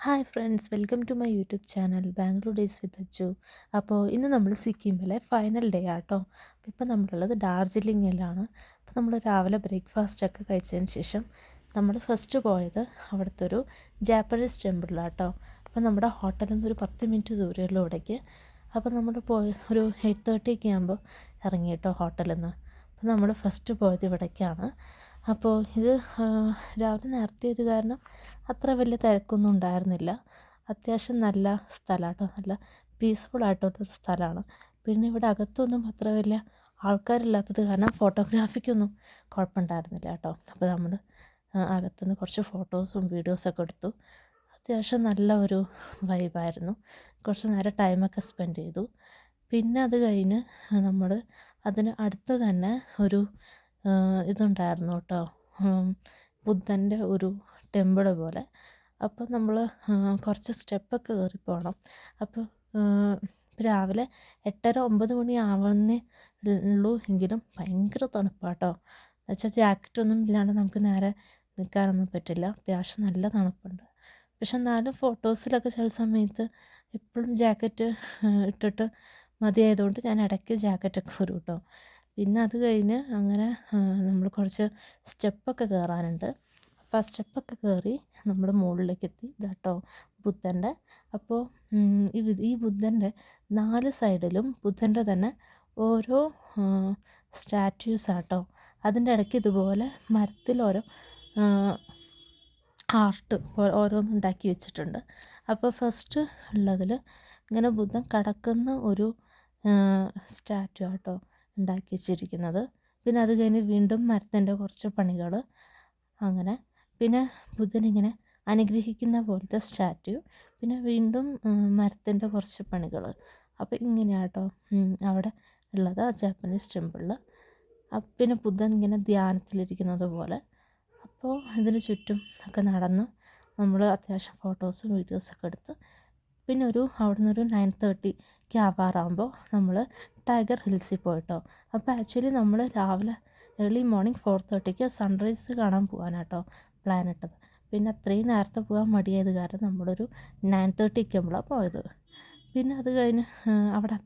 Hi friends, welcome to my YouTube channel Bangalore Days with Achu. അപ്പോൾ ഇന്ന് നമ്മൾ സിക്കിമിലെ ഫൈനൽ ഡേ ആട്ടോ. അപ്പോൾ ഇപ്പോൾ നമ്മളുള്ളത് ഡാർജിലിങ്ങിലാണ്. അപ്പോൾ നമ്മൾ രാവിലെ ബ്രേക്ക്ഫാസ്റ്റൊക്കെ കഴിച്ചതിന് ശേഷം നമ്മൾ ഫസ്റ്റ് പോയത് അവിടുത്തെ ഒരു ജാപ്പനീസ് ടെമ്പിളിലാട്ടോ. അപ്പോൾ നമ്മുടെ ഹോട്ടലിൽ നിന്ന് ഒരു 10 മിനിറ്റ് ദൂരമുള്ള ഇവിടേക്ക്. അപ്പോൾ നമ്മൾ പോയി ഒരു 8:30 ഒക്കെ ആകുമ്പോൾ ഇറങ്ങി കേട്ടോ ഹോട്ടലിൽ നിന്ന്. അപ്പോൾ നമ്മൾ ഫസ്റ്റ് പോയത് ഇവിടേക്കാണ്. അപ്പോൾ ഇത് രാവിലെ നേരത്തെ ഇത് കാരണം അത്ര വലിയ തിരക്കൊന്നും ഉണ്ടായിരുന്നില്ല. അത്യാവശ്യം നല്ല സ്ഥലമാണ് കേട്ടോ, നല്ല പീസ്ഫുൾ ആയിട്ടുള്ളൊരു സ്ഥലമാണ്. പിന്നെ ഇവിടെ അകത്തൊന്നും അത്ര വലിയ ആൾക്കാരില്ലാത്തത് കാരണം ഫോട്ടോഗ്രാഫിക്കൊന്നും കുഴപ്പമുണ്ടായിരുന്നില്ല കേട്ടോ. അപ്പോൾ നമ്മൾ അകത്തുനിന്ന് കുറച്ച് ഫോട്ടോസും വീഡിയോസൊക്കെ എടുത്തു. അത്യാവശ്യം നല്ല ഒരു വൈബായിരുന്നു. കുറച്ച് നേരം ടൈമൊക്കെ സ്പെൻഡ് ചെയ്തു. പിന്നെ അത് കഴിഞ്ഞ് നമ്മൾ അതിന് അടുത്ത് തന്നെ ഒരു ഇതുണ്ടായിരുന്നു കേട്ടോ, ബുദ്ധൻ്റെ ഒരു ടെമ്പിൾ പോലെ. അപ്പോൾ നമ്മൾ കുറച്ച് സ്റ്റെപ്പൊക്കെ കയറി പോകണം. അപ്പോൾ രാവിലെ 8:30-9 മണി ആവുന്നേ ഉള്ളൂ എങ്കിലും ഭയങ്കര തണുപ്പാട്ടോ. എന്നുവെച്ചാൽ ജാക്കറ്റൊന്നും ഇല്ലാണ്ട് നമുക്ക് നേരെ നിൽക്കാനൊന്നും പറ്റില്ല. അത്യാവശ്യം നല്ല തണുപ്പുണ്ട്. പക്ഷെ എന്നാലും ഫോട്ടോസിലൊക്കെ ചില സമയത്ത് എപ്പോഴും ജാക്കറ്റ് ഇട്ടിട്ട് മതിയായതുകൊണ്ട് ഞാൻ ഇടയ്ക്ക് ജാക്കറ്റൊക്കെ വരും കേട്ടോ. പിന്നെ അത് കഴിഞ്ഞ് അങ്ങനെ നമ്മൾ കുറച്ച് സ്റ്റെപ്പൊക്കെ കയറാനുണ്ട്. അപ്പോൾ ആ സ്റ്റെപ്പൊക്കെ കയറി നമ്മൾ മുകളിലേക്ക് എത്തി. ഇതാട്ടോ ബുദ്ധൻ്റെ. അപ്പോൾ ഈ ബുദ്ധൻ്റെ 4 സൈഡിലും ബുദ്ധൻ്റെ തന്നെ ഓരോ സ്റ്റാറ്റ്യൂസ് ആട്ടോ. അതിൻ്റെ ഇടയ്ക്ക് ഇതുപോലെ മരത്തിൽ ഓരോ ആർട്ട് ഓരോന്നുണ്ടാക്കി വെച്ചിട്ടുണ്ട്. അപ്പോൾ ഫസ്റ്റ് ഉള്ളതിൽ ഇങ്ങനെ ബുദ്ധൻ കിടക്കുന്ന ഒരു സ്റ്റാറ്റ്യൂ ആട്ടോ ഉണ്ടാക്കി വെച്ചിരിക്കുന്നത്. പിന്നെ അത് കഴിഞ്ഞ് വീണ്ടും മരത്തിൻ്റെ കുറച്ച് പണികൾ അങ്ങനെ. പിന്നെ ബുദ്ധനിങ്ങനെ അനുഗ്രഹിക്കുന്ന പോലത്തെ സ്റ്റാറ്റ്യൂ. പിന്നെ വീണ്ടും മരത്തിൻ്റെ കുറച്ച് പണികൾ. അപ്പോൾ ഇങ്ങനെയാട്ടോ അവിടെ ഉള്ളത് ആ ജാപ്പനീസ് ടെമ്പിളിൽ. പിന്നെ ബുദ്ധൻ ഇങ്ങനെ ധ്യാനത്തിലിരിക്കുന്നത് പോലെ. അപ്പോൾ ഇതിന് ചുറ്റും ഒക്കെ നടന്ന് നമ്മൾ അത്യാവശ്യം ഫോട്ടോസും വീഡിയോസൊക്കെ എടുത്ത് പിന്നെ അവിടെ നിന്നൊരു 9:30 ആവാറാകുമ്പോൾ നമ്മൾ ടൈഗർ ഹിൽസിൽ പോയിട്ടോ. അപ്പോൾ ആക്ച്വലി നമ്മൾ രാവിലെ ഏർലി മോർണിംഗ് 4:30 സൺറൈസ് കാണാൻ പോകാനാട്ടോ പ്ലാൻ ഇട്ടത്. പിന്നെ അത്രയും നേരത്തെ പോകാൻ മടിയായത് കാരണം നമ്മളൊരു 9:30 ആകുമ്പോഴാണ് പോയത്. പിന്നെ അത് കഴിഞ്ഞ് അവിടെ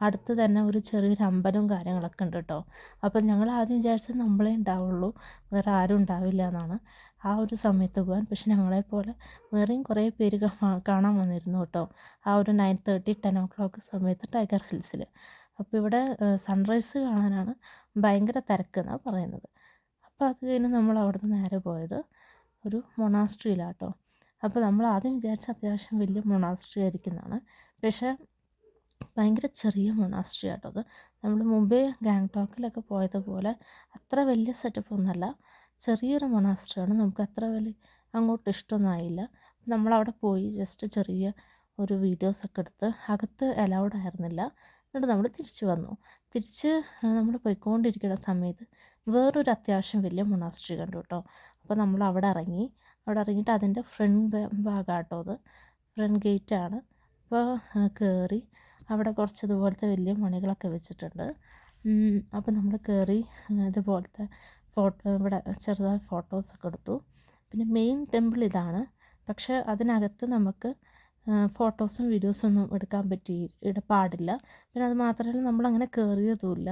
അടുത്ത് തന്നെ ഒരു ചെറിയൊരു അമ്പലവും കാര്യങ്ങളൊക്കെ ഉണ്ട് കേട്ടോ. അപ്പം ഞങ്ങൾ ആദ്യം വിചാരിച്ചത് നമ്മളേ ഉണ്ടാവുള്ളൂ, വേറെ ആരും ഉണ്ടാവില്ല എന്നാണ് ആ ഒരു സമയത്ത് പോകാൻ. പക്ഷെ ഞങ്ങളെപ്പോലെ വേറെയും കുറേ പേര് കാണാൻ വന്നിരുന്നു കേട്ടോ ആ ഒരു 9:30, 10 സമയത്ത് ടൈഗർ ഹിൽസിൽ. അപ്പോൾ ഇവിടെ സൺറൈസ് കാണാനാണ് ഭയങ്കര തിരക്കെന്നാണ് പറയുന്നത്. അപ്പോൾ അത് കഴിഞ്ഞ് നമ്മൾ അവിടുന്ന് നേരെ പോയത് ഒരു മൊണാസ്ട്രിയിലാട്ടോ. അപ്പോൾ നമ്മൾ ആദ്യം വിചാരിച്ച അത്യാവശ്യം വലിയ മൊണാസ്ട്രി ആയിരിക്കുന്നതാണ്. പക്ഷേ ഭയങ്കര ചെറിയ മൊണാസ്ട്രി ആട്ടോ അത്. നമ്മൾ മുമ്പേ ഗാങ്ടോക്കിലൊക്കെ പോയതുപോലെ അത്ര വലിയ സെറ്റപ്പ് ഒന്നുമല്ല, ചെറിയൊരു മൊണാസ്ട്രിയാണ്. നമുക്ക് അത്ര വലിയ അങ്ങോട്ട് ഇഷ്ടമൊന്നും ആയില്ല. നമ്മളവിടെ പോയി ജസ്റ്റ് ചെറിയ ഒരു വീഡിയോസൊക്കെ എടുത്ത് അകത്ത് അലൗഡ് ആയിരുന്നില്ല. എന്നിട്ട് നമ്മൾ തിരിച്ചു വന്നു. തിരിച്ച് നമ്മൾ പോയിക്കൊണ്ടിരിക്കുന്ന സമയത്ത് വേറൊരു അത്യാവശ്യം വലിയ മൊണാസ്ട്രി കണ്ടു കേട്ടോ. അപ്പോൾ നമ്മൾ അവിടെ ഇറങ്ങിയിട്ട് അതിൻ്റെ ഫ്രണ്ട് ഭാഗമാട്ടോ അത്, ഫ്രണ്ട് ഗേറ്റാണ്. അപ്പോൾ കയറി അവിടെ കുറച്ച് ഇതുപോലത്തെ വലിയ മണികളൊക്കെ വെച്ചിട്ടുണ്ട്. അപ്പോൾ നമ്മൾ കയറി ഇതുപോലത്തെ ഇവിടെ ചെറുതായി ഫോട്ടോസൊക്കെ എടുത്തു. പിന്നെ മെയിൻ ടെമ്പിൾ ഇതാണ്. പക്ഷേ അതിനകത്ത് നമുക്ക് ഫോട്ടോസും വീഡിയോസൊന്നും എടുക്കാൻ പാടില്ല. പിന്നെ അത് മാത്രമല്ല നമ്മളങ്ങനെ കയറിയതുമില്ല.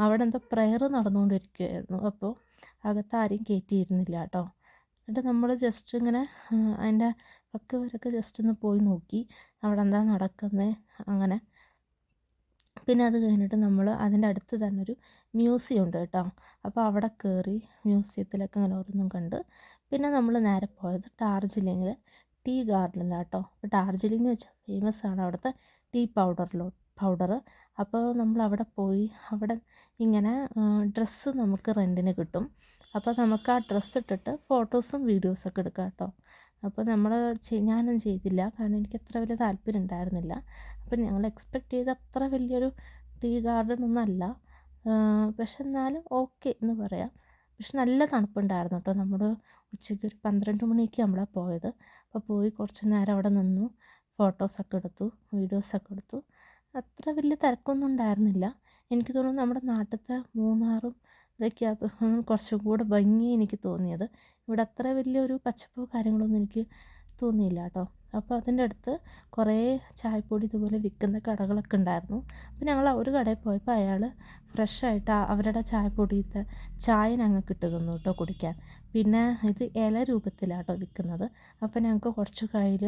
അവിടെ എന്തോ പ്രെയർ നടന്നുകൊണ്ടിരിക്കുകയായിരുന്നു. അപ്പോൾ അകത്ത് ആരെയും കയറ്റിയിരുന്നില്ല കേട്ടോ. എന്നിട്ട് നമ്മൾ ജസ്റ്റ് ഇങ്ങനെ അതിൻ്റെ വരൊക്കെ ജസ്റ്റ് ഒന്ന് പോയി നോക്കി അവിടെ എന്താ നടക്കുന്നത് അങ്ങനെ. പിന്നെ അത് കഴിഞ്ഞിട്ട് നമ്മൾ അതിൻ്റെ അടുത്ത് തന്നെ ഒരു മ്യൂസിയം ഉണ്ട് കേട്ടോ. അപ്പോൾ അവിടെ കയറി മ്യൂസിയത്തിലൊക്കെ അങ്ങനെ ഓരോന്നും കണ്ട് പിന്നെ നമ്മൾ നേരെ പോയത് ഡാർജിലിങ്ങിൽ ടീ ഗാർഡനിലാട്ടോ. അപ്പോൾ ഡാർജിലിംഗ് വെച്ചാൽ ഫേമസ് ആണ് അവിടുത്തെ ടീ പൗഡർ. അപ്പോൾ നമ്മൾ അവിടെ പോയി അവിടെ ഇങ്ങനെ ഡ്രസ്സ് നമുക്ക് റെൻറ്റിന് കിട്ടും. അപ്പോൾ നമുക്ക് ആ ഡ്രസ്സ് ഇട്ടിട്ട് ഫോട്ടോസും വീഡിയോസൊക്കെ എടുക്കാം കേട്ടോ. അപ്പോൾ ഞാനൊന്നും ചെയ്തില്ല കാരണം എനിക്ക് അത്ര വലിയ താല്പര്യം ഉണ്ടായിരുന്നില്ല. അപ്പം ഞങ്ങൾ എക്സ്പെക്റ്റ് ചെയ്ത അത്ര വലിയൊരു ടീ ഗാർഡൻ ഒന്നല്ല, പക്ഷെ എന്നാലും ഓക്കെ എന്ന് പറയാം. പക്ഷെ നല്ല തണുപ്പുണ്ടായിരുന്നു കേട്ടോ. നമ്മൾ ഉച്ചയ്ക്ക് ഒരു 12 മണിക്ക് നമ്മളാണ് പോയത്. അപ്പോൾ പോയി കുറച്ച് നേരം അവിടെ നിന്നു, ഫോട്ടോസൊക്കെ എടുത്തു, വീഡിയോസൊക്കെ എടുത്തു. അത്ര വലിയ തിരക്കൊന്നും ഉണ്ടായിരുന്നില്ല. എനിക്ക് തോന്നുന്നു നമ്മുടെ നാട്ടിലത്തെ മൂന്നാറും ഇതൊക്കെയാണ് കുറച്ചും കൂടെ ഭംഗി എനിക്ക് തോന്നിയത്. ഇവിടെ അത്ര വലിയൊരു പച്ചപ്പോ കാര്യങ്ങളൊന്നും എനിക്ക് തോന്നിയില്ല കേട്ടോ. അപ്പോൾ അതിൻ്റെ അടുത്ത് കുറേ ചായപ്പൊടി ഇതുപോലെ വിൽക്കുന്ന കടകളൊക്കെ ഉണ്ടായിരുന്നു. അപ്പോൾ ഞങ്ങൾ ഒരു കടയിൽ പോയപ്പോൾ അയാൾ ഫ്രഷായിട്ട് അവരുടെ ചായപ്പൊടിയത്തെ ചായ ഞങ്ങൾക്ക് ഇട്ട് തന്നു കേട്ടോ കുടിക്കാൻ. പിന്നെ ഇത് ഇല രൂപത്തിലാണ് കേട്ടോ വിൽക്കുന്നത്. അപ്പോൾ ഞങ്ങൾക്ക് കുറച്ച് കയ്യിൽ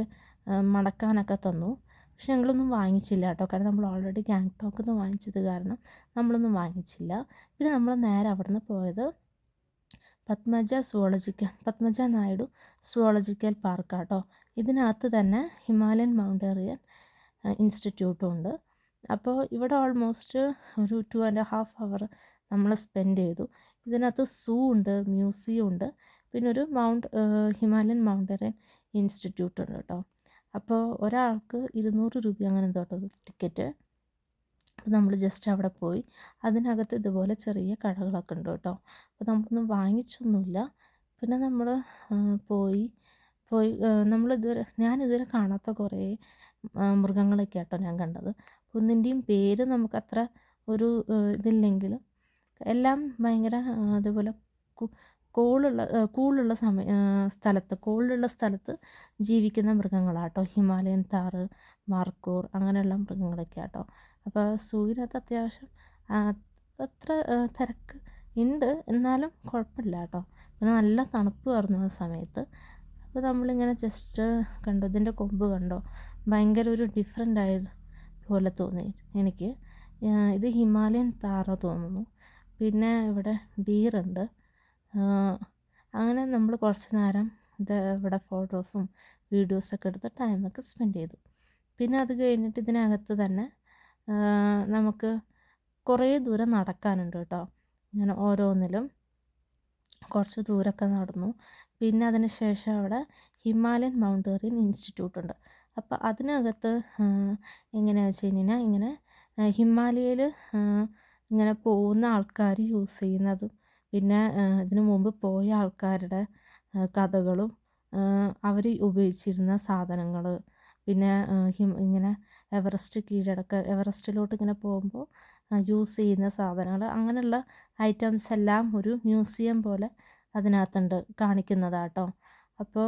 മടക്കാനൊക്കെ തന്നു. പക്ഷെ ഞങ്ങളൊന്നും വാങ്ങിച്ചില്ല കേട്ടോ, കാരണം നമ്മൾ ഓൾറെഡി ഗാങ്ടോക്കിൽ നിന്ന് വാങ്ങിച്ചത് കാരണം നമ്മളൊന്നും വാങ്ങിച്ചില്ല. പിന്നെ നമ്മൾ നേരെ അവിടെ നിന്ന് പോയത് പത്മജ നായിഡു സുവോളജിക്കൽ പാർക്കാട്ടോ. ഇതിനകത്ത് തന്നെ ഹിമാലയൻ മൗണ്ടേറിയൻ ഇൻസ്റ്റിറ്റ്യൂട്ടും ഉണ്ട്. അപ്പോൾ ഇവിടെ ഓൾമോസ്റ്റ് ഒരു 2.5 hour നമ്മൾ സ്പെൻഡ് ചെയ്തു. ഇതിനകത്ത് സൂ ഉണ്ട്, മ്യൂസിയം ഉണ്ട്, പിന്നെ ഒരു ഹിമാലയൻ മൗണ്ടേറിയൻ ഇൻസ്റ്റിറ്റ്യൂട്ട് ഉണ്ട് കേട്ടോ. അപ്പോൾ ഒരാൾക്ക് 200 രൂപ അങ്ങനെ എന്തോ ടിക്കറ്റ്. അപ്പോൾ നമ്മൾ ജസ്റ്റ് അവിടെ പോയി. അതിനകത്ത് ഇതുപോലെ ചെറിയ കടകളൊക്കെ ഉണ്ട് കേട്ടോ. അപ്പോൾ നമ്മളൊന്നും വാങ്ങിച്ചൊന്നുമില്ല. പിന്നെ നമ്മൾ പോയി ഞാനിതുവരെ കാണാത്ത കുറേ മൃഗങ്ങളൊക്കെ കേട്ടോ ഞാൻ കണ്ടത്. ഒന്നിൻ്റെയും പേര് നമുക്കത്ര ഒരു ഇതില്ലെങ്കിലും എല്ലാം ഭയങ്കര അതുപോലെ കൂളുള്ള സ്ഥലത്ത് ജീവിക്കുന്ന മൃഗങ്ങളാട്ടോ. ഹിമാലയൻ താറ്, മാർക്കൂർ അങ്ങനെയുള്ള മൃഗങ്ങളൊക്കെ ആട്ടോ. അപ്പോൾ സൂവിനകത്ത് അത്യാവശ്യം അത്ര തിരക്ക് ഉണ്ട്, എന്നാലും കുഴപ്പമില്ല കേട്ടോ. പിന്നെ നല്ല തണുപ്പായിരുന്നു ആ സമയത്ത്. അപ്പോൾ നമ്മളിങ്ങനെ ജസ്റ്റ് കണ്ടു, ഇതിൻ്റെ കൊമ്പ് കണ്ടോ, ഭയങ്കര ഒരു ഡിഫറെൻ്റ് ആയത് പോലെ തോന്നി എനിക്ക്. ഇത് ഹിമാലയൻ താറ തോന്നുന്നു. പിന്നെ ഇവിടെ ഡീറുണ്ട്. അങ്ങനെ നമ്മൾ കുറച്ച് നേരം ഇവിടെ ഫോട്ടോസും വീഡിയോസൊക്കെ എടുത്ത് ടൈമൊക്കെ സ്പെൻഡ് ചെയ്തു. പിന്നെ അത് കഴിഞ്ഞിട്ട് ഇതിനകത്ത് തന്നെ നമുക്ക് കുറേ ദൂരം നടക്കാനുണ്ട് കേട്ടോ. ഇങ്ങനെ ഓരോന്നിലും കുറച്ച് ദൂരമൊക്കെ നടന്നു. പിന്നെ അതിന് ശേഷം അവിടെ ഹിമാലയൻ മൗണ്ടേറിയൻ ഇൻസ്റ്റിറ്റ്യൂട്ട് ഉണ്ട്. അപ്പോൾ അതിനകത്ത് എങ്ങനെയാണെന്ന് വെച്ച് കഴിഞ്ഞാൽ ഇങ്ങനെ ഹിമാലയയിൽ ഇങ്ങനെ പോകുന്ന ആൾക്കാർ യൂസ് ചെയ്യുന്നതും പിന്നെ ഇതിനു മുമ്പ് പോയ ആൾക്കാരുടെ കഥകളും അവർ ഉപയോഗിച്ചിരുന്ന സാധനങ്ങൾ, പിന്നെ ഇങ്ങനെ എവറസ്റ്റിലോട്ട് ഇങ്ങനെ പോകുമ്പോൾ യൂസ് ചെയ്യുന്ന സാധനങ്ങൾ, അങ്ങനെയുള്ള ഐറ്റംസ് എല്ലാം ഒരു മ്യൂസിയം പോലെ അതിനകത്തുണ്ട് കാണിക്കുന്നതാട്ടോ. അപ്പോൾ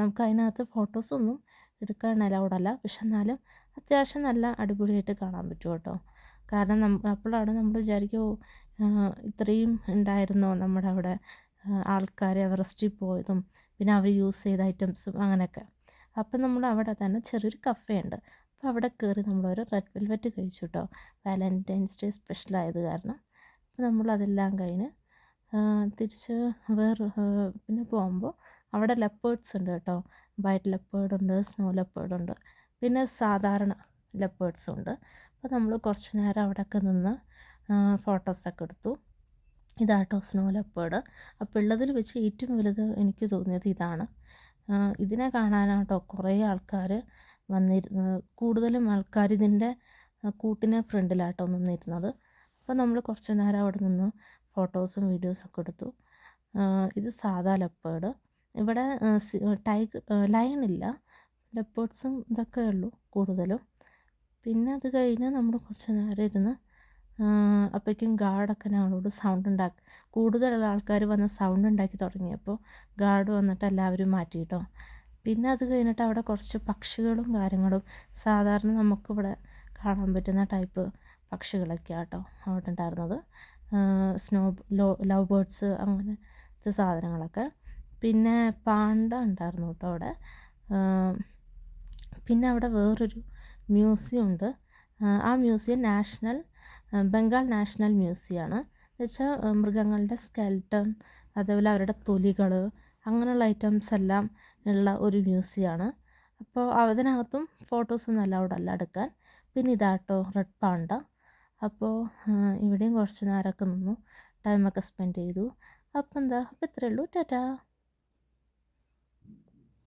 നമുക്ക് അതിനകത്ത് ഫോട്ടോസൊന്നും എടുക്കാൻ അലൗഡല്ല, പക്ഷെ എന്നാലും അത്യാവശ്യം നല്ല അടിപൊളിയായിട്ട് കാണാൻ പറ്റും കേട്ടോ. കാരണം അപ്പോഴാണ് നമ്മൾ വിചാരിക്കും ഇത്രയും ഉണ്ടായിരുന്നോ നമ്മുടെ അവിടെ ആൾക്കാർ എവറസ്റ്റിൽ പോയതും പിന്നെ അവർ യൂസ് ചെയ്ത ഐറ്റംസും അങ്ങനെയൊക്കെ. അപ്പം നമ്മൾ അവിടെ തന്നെ ചെറിയൊരു കഫേ ഉണ്ട്. അപ്പോൾ അവിടെ കയറി നമ്മളൊരു റെഡ് വെൽവെറ്റ് കഴിച്ചു കേട്ടോ, വാലൻറ്റൈൻസ് ഡേ സ്പെഷ്യലായത് കാരണം. അപ്പോൾ നമ്മളതെല്ലാം കഴിഞ്ഞ് തിരിച്ച് പിന്നെ പോകുമ്പോൾ അവിടെ ലെപ്പേർഡ്സ് ഉണ്ട് കേട്ടോ. വൈറ്റ് ലെപ്പേർഡുണ്ട്, സ്നോ ലെപ്പേർഡുണ്ട്, പിന്നെ സാധാരണ ലെപ്പേർഡ്സും ഉണ്ട്. അപ്പോൾ നമ്മൾ കുറച്ച് നേരം അവിടെയൊക്കെ നിന്ന് ഫോട്ടോസൊക്കെ എടുത്തു. ഇതാട്ടോ സ്നോ ലെപ്പേർഡ്. അപ്പോൾ ഉള്ളതിൽ വെച്ച് ഏറ്റവും വലുത് എനിക്ക് തോന്നിയത് ഇതാണ്. ഇതിനെ കാണാനാട്ടോ കുറേ ആൾക്കാർ കൂടുതലും ആൾക്കാർ ഇതിൻ്റെ കൂട്ടിന് ഫ്രണ്ടിലാട്ടോ നിന്നിരുന്നത്. അപ്പോൾ നമ്മൾ കുറച്ച് നേരം അവിടെ നിന്ന് ഫോട്ടോസും വീഡിയോസൊക്കെ എടുത്തു. ഇത് സാധാ ലെപ്പേർഡ്. ഇവിടെ ലയണില്ല, ലെപ്പേർഡ്സും ഇതൊക്കെ ഉള്ളൂ കൂടുതലും. പിന്നെ അത് കഴിഞ്ഞ് നമ്മൾ കുറച്ച് നേരം ഇരുന്ന് അപ്പോഴേക്കും ഗാർഡൊക്കെ ഞങ്ങളോട് കൂടുതലുള്ള ആൾക്കാർ വന്ന് സൗണ്ട് ഉണ്ടാക്കി തുടങ്ങിയപ്പോൾ ഗാർഡ് വന്നിട്ട് എല്ലാവരും മാറ്റി കേട്ടോ. പിന്നെ അത് കഴിഞ്ഞിട്ട് അവിടെ കുറച്ച് പക്ഷികളും കാര്യങ്ങളും സാധാരണ നമുക്കിവിടെ കാണാൻ പറ്റുന്ന ടൈപ്പ് പക്ഷികളൊക്കെ ആട്ടോ അവിടെ ഉണ്ടായിരുന്നത്. ലവ് ബേർഡ്സ് അങ്ങനത്തെ സാധനങ്ങളൊക്കെ. പിന്നെ പാണ്ട ഉണ്ടായിരുന്നു കേട്ടോ അവിടെ. പിന്നെ അവിടെ വേറൊരു മ്യൂസിയം ഉണ്ട്. ആ മ്യൂസിയം ബംഗാൾ നാഷണൽ മ്യൂസിയമാണ്. എന്നുവെച്ചാൽ മൃഗങ്ങളുടെ സ്കെൽട്ടൺ, അതേപോലെ അവരുടെ തൊലികൾ, അങ്ങനെയുള്ള ഐറ്റംസ് എല്ലാം ഉള്ള ഒരു മ്യൂസിയമാണ്. അപ്പോൾ അതിനകത്തും ഫോട്ടോസൊന്നും അലൗഡല്ല എടുക്കാൻ. പിന്നെ ഇതാട്ടോ റെഡ് പാണ്ട. അപ്പോൾ ഇവിടെയും കുറച്ച് നേരമൊക്കെ നിന്നു, ടൈമൊക്കെ സ്പെൻഡ് ചെയ്തു. അപ്പോൾ ഇത്രയേ ഉള്ളൂ, ടാറ്റാ.